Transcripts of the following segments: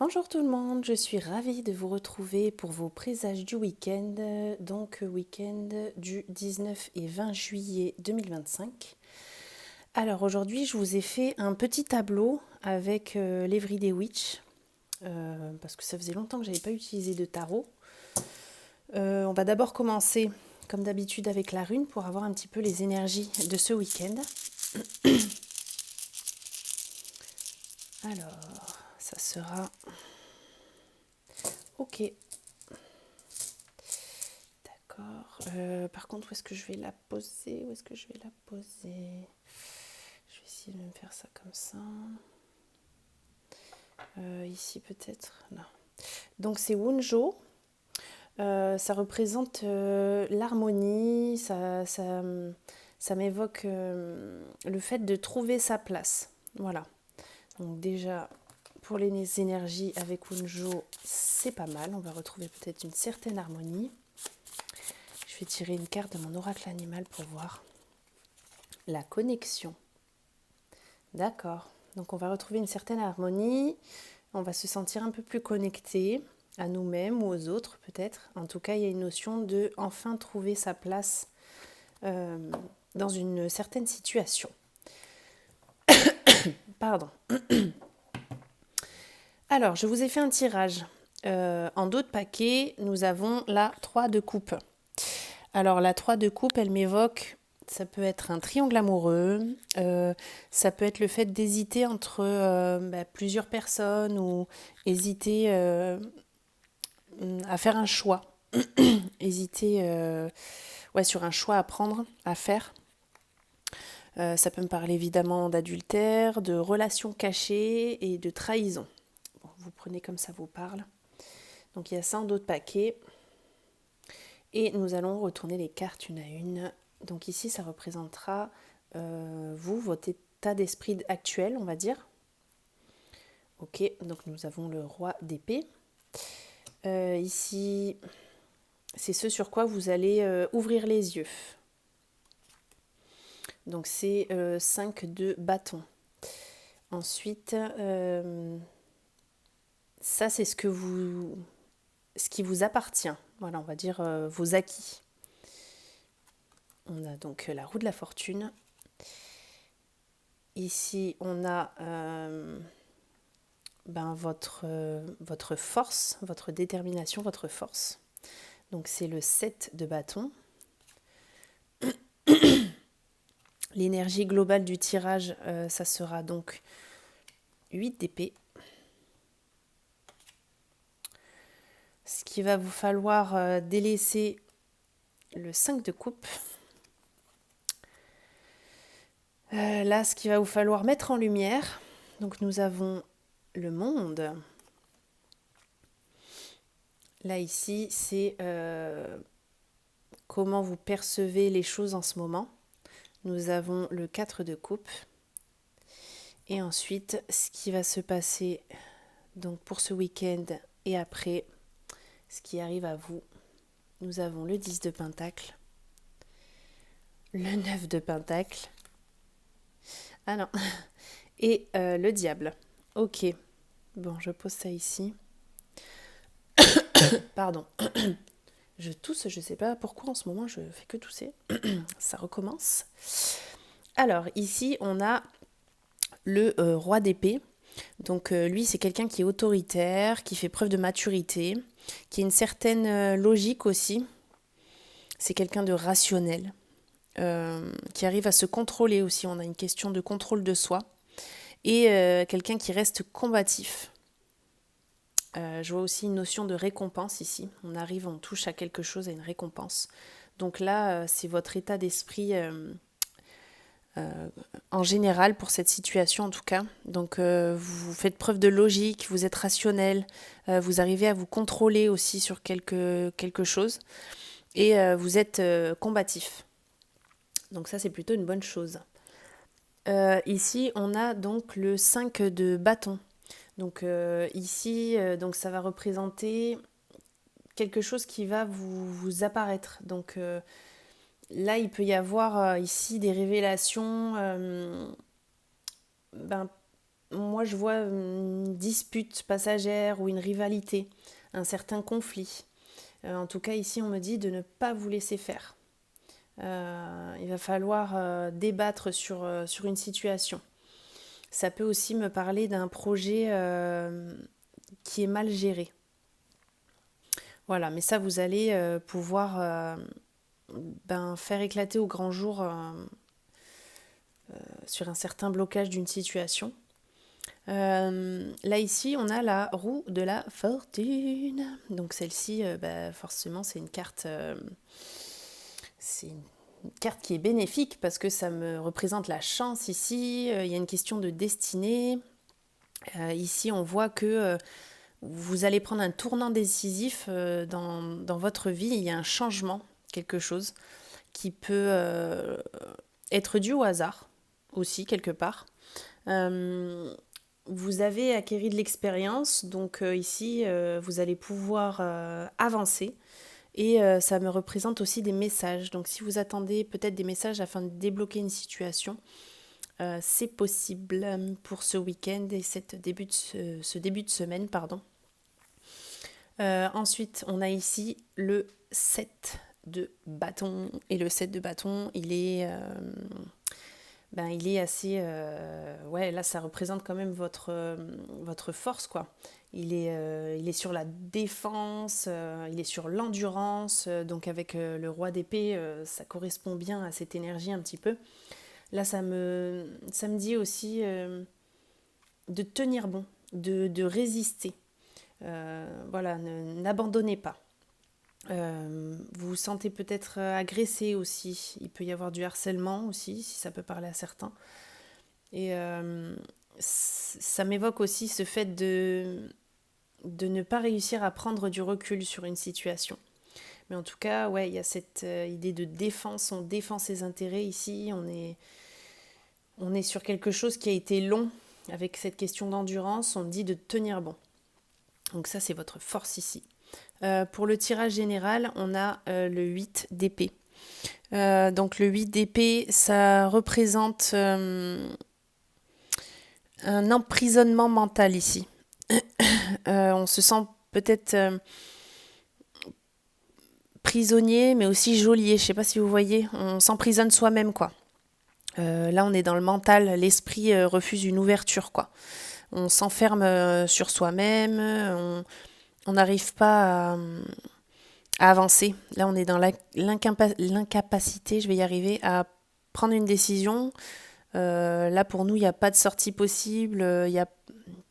Bonjour tout le monde, je suis ravie de vous retrouver pour vos présages du week-end, donc week-end du 19 et 20 juillet 2025. Alors aujourd'hui je vous ai fait un petit tableau avec l'Everyday Witch, parce que ça faisait longtemps que je n'avais pas utilisé de tarot. On va d'abord commencer comme d'habitude avec la rune pour avoir un petit peu les énergies de ce week-end. Alors, ça sera... Ok, d'accord. Par contre, où est-ce que je vais la poser? Où est-ce que je vais la poser? Je vais essayer de me faire ça comme ça. Ici peut-être? Non. Donc c'est Wunjo. Ça représente l'harmonie. Ça m'évoque le fait de trouver sa place. Voilà. Donc déjà, pour les énergies avec Wunjo, c'est pas mal. On va retrouver peut-être une certaine harmonie. Je vais tirer une carte de mon oracle animal pour voir la connexion. D'accord. Donc on va retrouver une certaine harmonie. On va se sentir un peu plus connecté à nous-mêmes ou aux autres peut-être. En tout cas, il y a une notion de enfin trouver sa place dans une certaine situation. Pardon. Alors, je vous ai fait un tirage. En dos de paquet, nous avons la 3 de coupe. Alors, la 3 de coupe, elle m'évoque, ça peut être un triangle amoureux, ça peut être le fait d'hésiter entre plusieurs personnes ou hésiter à faire un choix. Hésiter sur un choix à prendre, à faire. Ça peut me parler évidemment d'adultère, de relations cachées et de trahison. Bon, vous prenez comme ça vous parle. Donc il y a ça en dos de paquet. Et nous allons retourner les cartes une à une. Donc ici, ça représentera votre état d'esprit actuel, on va dire. Ok, donc nous avons le roi d'épée. Ici, c'est ce sur quoi vous allez ouvrir les yeux. Donc c'est 5 de bâton. Ensuite, ça c'est ce qui vous appartient. Voilà, on va dire vos acquis. On a donc la roue de la fortune. Ici, on a votre force, votre détermination, votre force. Donc c'est le 7 de bâton. L'énergie globale du tirage, ça sera donc 8 d'épée. Ce qu'il va vous falloir délaisser le 5 de coupe. Là, ce qu'il va vous falloir mettre en lumière, donc nous avons le monde. Là, ici, c'est comment vous percevez les choses en ce moment. Nous avons le 4 de coupe. Et ensuite, ce qui va se passer donc pour ce week-end et après, ce qui arrive à vous. Nous avons le 10 de pentacle, le 9 de pentacle. Ah non. Et le diable. Ok. Bon, je pose ça ici. Pardon. Je tousse, je ne sais pas pourquoi en ce moment je fais que tousser. Ça recommence. Alors, ici, on a le roi d'épée. Donc, lui, c'est quelqu'un qui est autoritaire, qui fait preuve de maturité, qui a une certaine logique aussi. C'est quelqu'un de rationnel, qui arrive à se contrôler aussi. On a une question de contrôle de soi. Et quelqu'un qui reste combatif. Je vois aussi une notion de récompense ici. On arrive, on touche à quelque chose, à une récompense. Donc là, c'est votre état d'esprit en général pour cette situation en tout cas. Donc vous faites preuve de logique, vous êtes rationnel, vous arrivez à vous contrôler aussi sur quelque chose et vous êtes combatif. Donc ça, c'est plutôt une bonne chose. Ici, on a donc le 5 de bâton. Donc ici, donc ça va représenter quelque chose qui va vous apparaître. Donc là, il peut y avoir ici des révélations moi je vois une dispute passagère ou une rivalité, un certain conflit. En tout cas, ici, on me dit de ne pas vous laisser faire. Il va falloir débattre sur une situation. Ça peut aussi me parler d'un projet qui est mal géré. Voilà, mais ça, vous allez pouvoir faire éclater au grand jour sur un certain blocage d'une situation. Là ici, on a la roue de la fortune. Donc celle-ci, forcément, c'est une carte qui est bénéfique parce que ça me représente la chance ici. Il y a une question de destinée. Ici, on voit que vous allez prendre un tournant décisif dans votre vie. Il y a un changement, quelque chose qui peut être dû au hasard aussi, quelque part. Vous avez acquis de l'expérience, donc ici, vous allez pouvoir avancer. Et ça me représente aussi des messages. Donc si vous attendez peut-être des messages afin de débloquer une situation, c'est possible pour ce week-end et ce début de semaine, pardon. Ensuite, on a ici le 7 de bâton. Et le 7 de bâton, il est assez... ouais, là, ça représente quand même votre force, quoi. Il est sur la défense, il est sur l'endurance. Donc avec le roi d'épée, ça correspond bien à cette énergie un petit peu. Là, ça me dit aussi de tenir bon, de résister. Voilà, n'abandonnez pas. Vous vous sentez peut-être agressé aussi. Il peut y avoir du harcèlement aussi, si ça peut parler à certains. Et ça m'évoque aussi ce fait de ne pas réussir à prendre du recul sur une situation. Mais en tout cas, ouais, il y a cette idée de défense. On défend ses intérêts ici. On est sur quelque chose qui a été long. Avec cette question d'endurance, on dit de tenir bon. Donc ça, c'est votre force ici. Pour le tirage général, on a le 8 d'épée. Donc le 8 d'épée, ça représente un emprisonnement mental ici. On se sent peut-être prisonnier, mais aussi geôlier. Je ne sais pas si vous voyez, on s'emprisonne soi-même, quoi. Là, on est dans le mental, l'esprit refuse une ouverture, quoi. On s'enferme sur soi-même, on n'arrive pas à avancer. Là, on est dans l'incapacité, je vais y arriver, à prendre une décision. Là, pour nous, il n'y a pas de sortie possible, il n'y a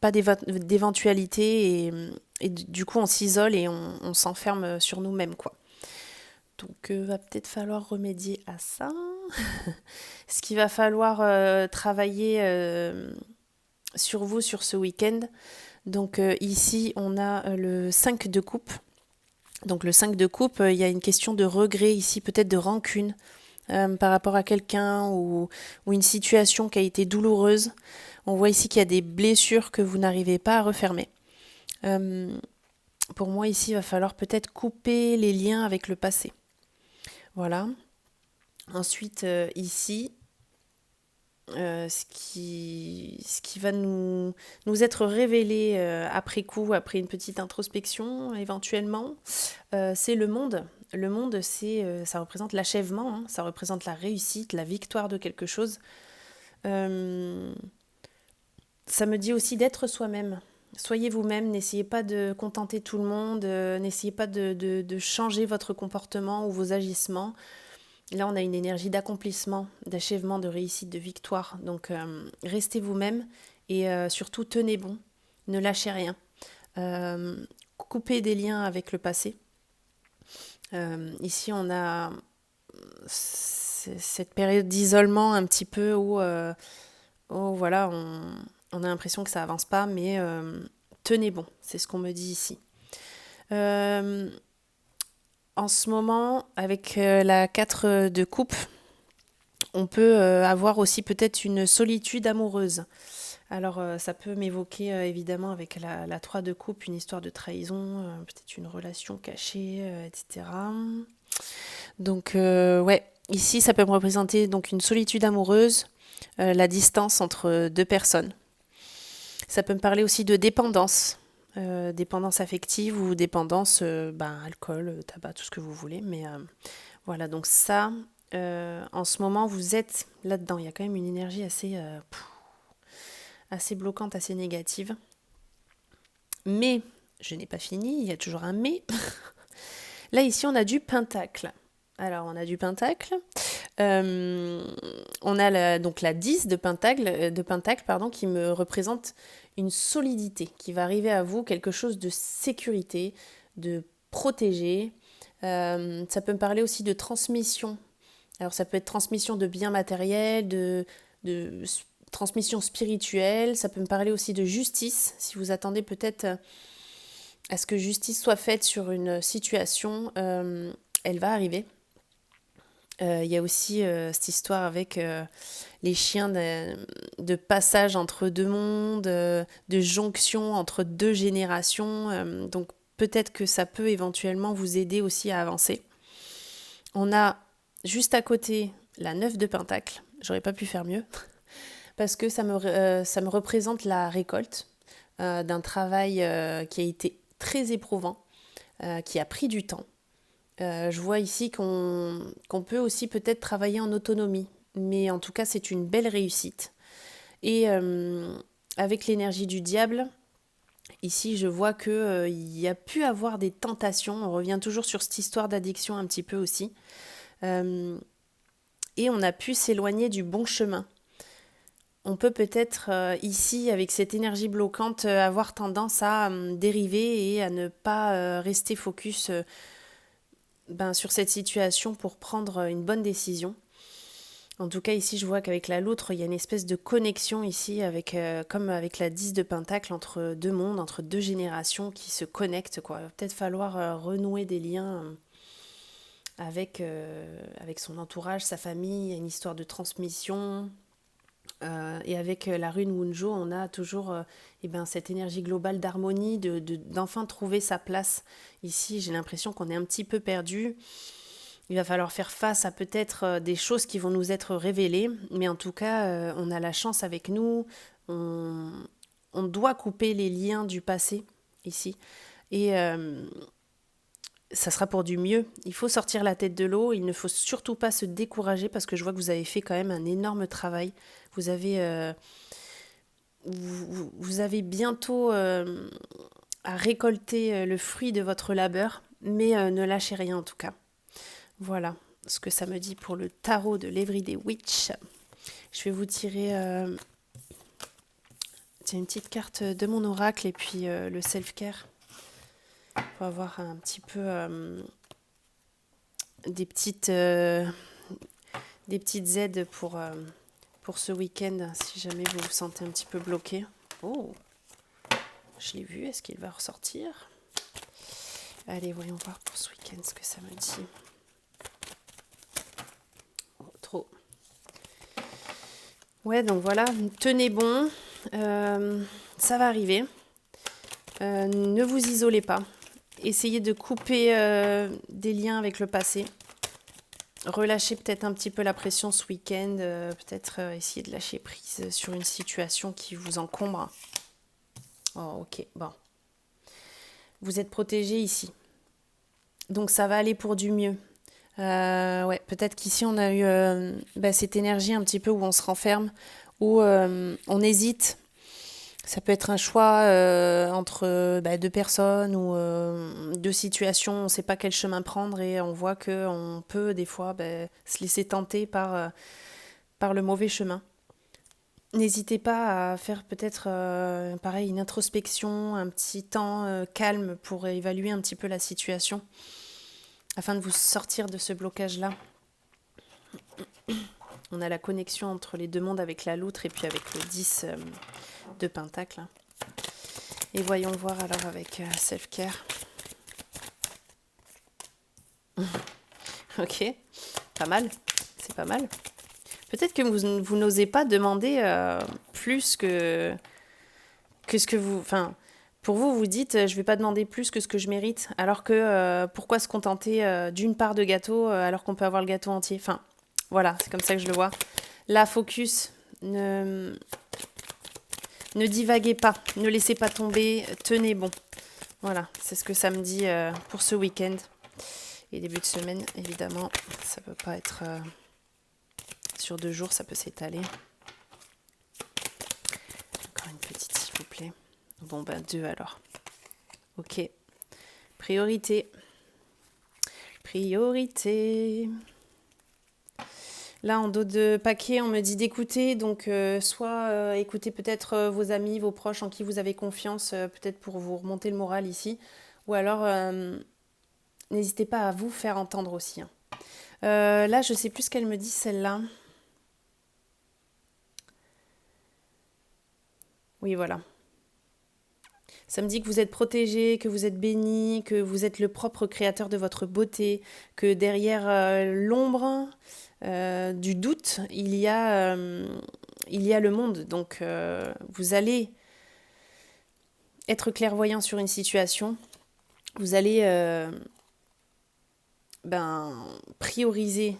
pas d'éventualité et du coup, on s'isole et on s'enferme sur nous-mêmes, quoi. Donc, va peut-être falloir remédier à ça. Ce qu'il va falloir travailler sur vous sur ce week-end. Donc, ici, on a le 5 de coupe. Donc, le 5 de coupe, il y a une question de regret ici, peut-être de rancune par rapport à quelqu'un ou une situation qui a été douloureuse. On voit ici qu'il y a des blessures que vous n'arrivez pas à refermer. Pour moi, ici, il va falloir peut-être couper les liens avec le passé. Voilà. Ensuite, ici, ce qui va nous être révélé après coup, après une petite introspection éventuellement, c'est le monde. Le monde, ça représente l'achèvement, hein, ça représente la réussite, la victoire de quelque chose. Ça me dit aussi d'être soi-même. Soyez vous-même, n'essayez pas de contenter tout le monde, n'essayez pas de changer votre comportement ou vos agissements. Là, on a une énergie d'accomplissement, d'achèvement, de réussite, de victoire. Donc, restez vous-même et surtout, tenez bon. Ne lâchez rien. Coupez des liens avec le passé. Ici, on a cette période d'isolement un petit peu où voilà, on a l'impression que ça avance pas, mais tenez bon, c'est ce qu'on me dit ici. En ce moment, avec la 4 de coupe, on peut avoir aussi peut-être une solitude amoureuse. Alors, ça peut m'évoquer évidemment avec la 3 de coupe, une histoire de trahison, peut-être une relation cachée, etc. Donc, ouais, ici, ça peut me représenter donc une solitude amoureuse, la distance entre deux personnes. Ça peut me parler aussi de dépendance, dépendance affective ou dépendance alcool, tabac, tout ce que vous voulez. Mais voilà, donc ça, en ce moment, vous êtes là-dedans. Il y a quand même une énergie assez bloquante, assez négative. Mais je n'ai pas fini, il y a toujours un mais. Là, ici, on a du pentacle. Alors, on a du pentacle. On a donc la 10 de pentacle, qui me représente une solidité qui va arriver à vous, quelque chose de sécurité, de protégé. Ça peut me parler aussi de transmission. Alors, ça peut être transmission de biens matériels, de transmission spirituelle. Ça peut me parler aussi de justice, si vous attendez peut-être à ce que justice soit faite sur une situation, elle va arriver. Il y a aussi cette histoire avec les chiens de passage entre deux mondes, de jonction entre deux générations. Donc peut-être que ça peut éventuellement vous aider aussi à avancer. On a juste à côté la 9 de pentacle. J'aurais pas pu faire mieux parce que ça me représente la récolte d'un travail qui a été très éprouvant, qui a pris du temps. Je vois ici qu'on peut aussi peut-être travailler en autonomie, mais en tout cas c'est une belle réussite. Et avec l'énergie du diable, ici je vois qu'il y a pu avoir des tentations, on revient toujours sur cette histoire d'addiction un petit peu aussi, et on a pu s'éloigner du bon chemin. On peut peut-être ici, avec cette énergie bloquante, avoir tendance à dériver et à ne pas rester focus sur cette situation pour prendre une bonne décision. En tout cas, ici, je vois qu'avec la loutre, il y a une espèce de connexion ici, comme avec la 10 de pentacle, entre deux mondes, entre deux générations qui se connectent, quoi. Il va peut-être falloir renouer des liens avec son entourage, sa famille. Il y a une histoire de transmission. Et avec la rune Wunjo, on a toujours cette énergie globale d'harmonie, d'enfin trouver sa place. Ici, j'ai l'impression qu'on est un petit peu perdu. Il va falloir faire face à peut-être des choses qui vont nous être révélées, mais en tout cas, on a la chance avec nous. On doit couper les liens du passé ici. Et ça sera pour du mieux. Il faut sortir la tête de l'eau. Il ne faut surtout pas se décourager parce que je vois que vous avez fait quand même un énorme travail. Vous avez bientôt à récolter le fruit de votre labeur, mais ne lâchez rien en tout cas. Voilà ce que ça me dit pour le tarot de l'Everyday Witch. Je vais vous tirer une petite carte de mon oracle et puis le self-care. Pour avoir un petit peu des petites aides pour ce week-end, si jamais vous vous sentez un petit peu bloqué. Oh, je l'ai vu, est-ce qu'il va ressortir? Allez, voyons voir pour ce week-end ce que ça me dit. Oh, trop. Ouais, donc voilà, tenez bon, ça va arriver. Ne vous isolez pas. Essayez de couper des liens avec le passé. Relâchez peut-être un petit peu la pression ce week-end. Peut-être essayer de lâcher prise sur une situation qui vous encombre. Oh, ok, bon. Vous êtes protégé ici. Donc ça va aller pour du mieux. Ouais, peut-être qu'ici on a eu cette énergie un petit peu où on se renferme, où on hésite. Ça peut être un choix entre deux personnes ou deux situations, on ne sait pas quel chemin prendre et on voit qu'on peut des fois se laisser tenter par le mauvais chemin. N'hésitez pas à faire peut-être une introspection, un petit temps calme pour évaluer un petit peu la situation afin de vous sortir de ce blocage-là. On a la connexion entre les deux mondes avec la loutre et puis avec le 10 de pentacle. Et voyons voir alors avec self-care. Ok, pas mal, c'est pas mal. Peut-être que vous n'osez pas demander plus que ce que vous... Enfin, pour vous, vous dites, je vais pas demander plus que ce que je mérite, alors que pourquoi se contenter d'une part de gâteau alors qu'on peut avoir le gâteau entier? Enfin, voilà, c'est comme ça que je le vois. Là, focus, ne Ne divaguez pas, ne laissez pas tomber, tenez bon. Voilà, c'est ce que ça me dit pour ce week-end. Et début de semaine, évidemment, ça peut pas être sur 2 jours, ça peut s'étaler. Encore une petite, s'il vous plaît. Bon, ben 2 alors. Ok. Priorité. Priorité. Là, en dos de paquet, on me dit d'écouter. Donc, soit écoutez peut-être vos amis, vos proches en qui vous avez confiance, peut-être pour vous remonter le moral ici. Ou alors, n'hésitez pas à vous faire entendre aussi. Hein. Là, je ne sais plus ce qu'elle me dit, celle-là. Oui, voilà. Ça me dit que vous êtes protégé, que vous êtes béni, que vous êtes le propre créateur de votre beauté, que derrière l'ombre du doute, il y a le monde. Donc, vous allez être clairvoyant sur une situation. Vous allez prioriser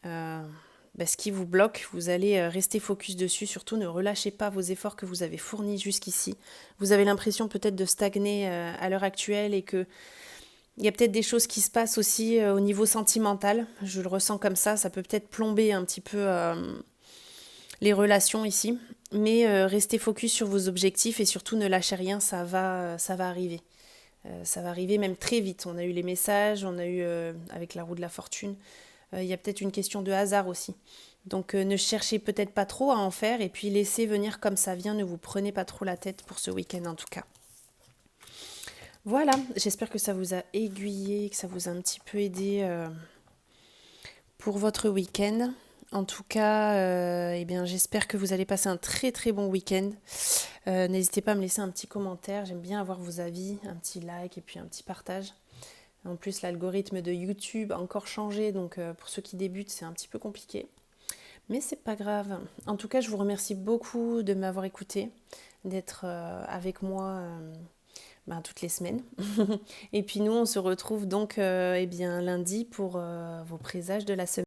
ce qui vous bloque, vous allez rester focus dessus, surtout ne relâchez pas vos efforts que vous avez fournis jusqu'ici. Vous avez l'impression peut-être de stagner à l'heure actuelle et que il y a peut-être des choses qui se passent aussi au niveau sentimental, je le ressens comme ça peut peut-être plomber un petit peu les relations ici, mais restez focus sur vos objectifs et surtout ne lâchez rien, ça va arriver. Ça va arriver même très vite. On a eu les messages, on a eu avec la roue de la fortune. Il y a peut-être une question de hasard aussi. Donc ne cherchez peut-être pas trop à en faire et puis laissez venir comme ça vient. Ne vous prenez pas trop la tête pour ce week-end en tout cas. Voilà, j'espère que ça vous a aiguillé, que ça vous a un petit peu aidé pour votre week-end. En tout cas, j'espère que vous allez passer un très très bon week-end. N'hésitez pas à me laisser un petit commentaire, j'aime bien avoir vos avis, un petit like et puis un petit partage. En plus, l'algorithme de YouTube a encore changé, donc pour ceux qui débutent, c'est un petit peu compliqué. Mais c'est pas grave. En tout cas, je vous remercie beaucoup de m'avoir écouté, d'être avec moi toutes les semaines. Et puis nous, on se retrouve donc lundi pour vos présages de la semaine.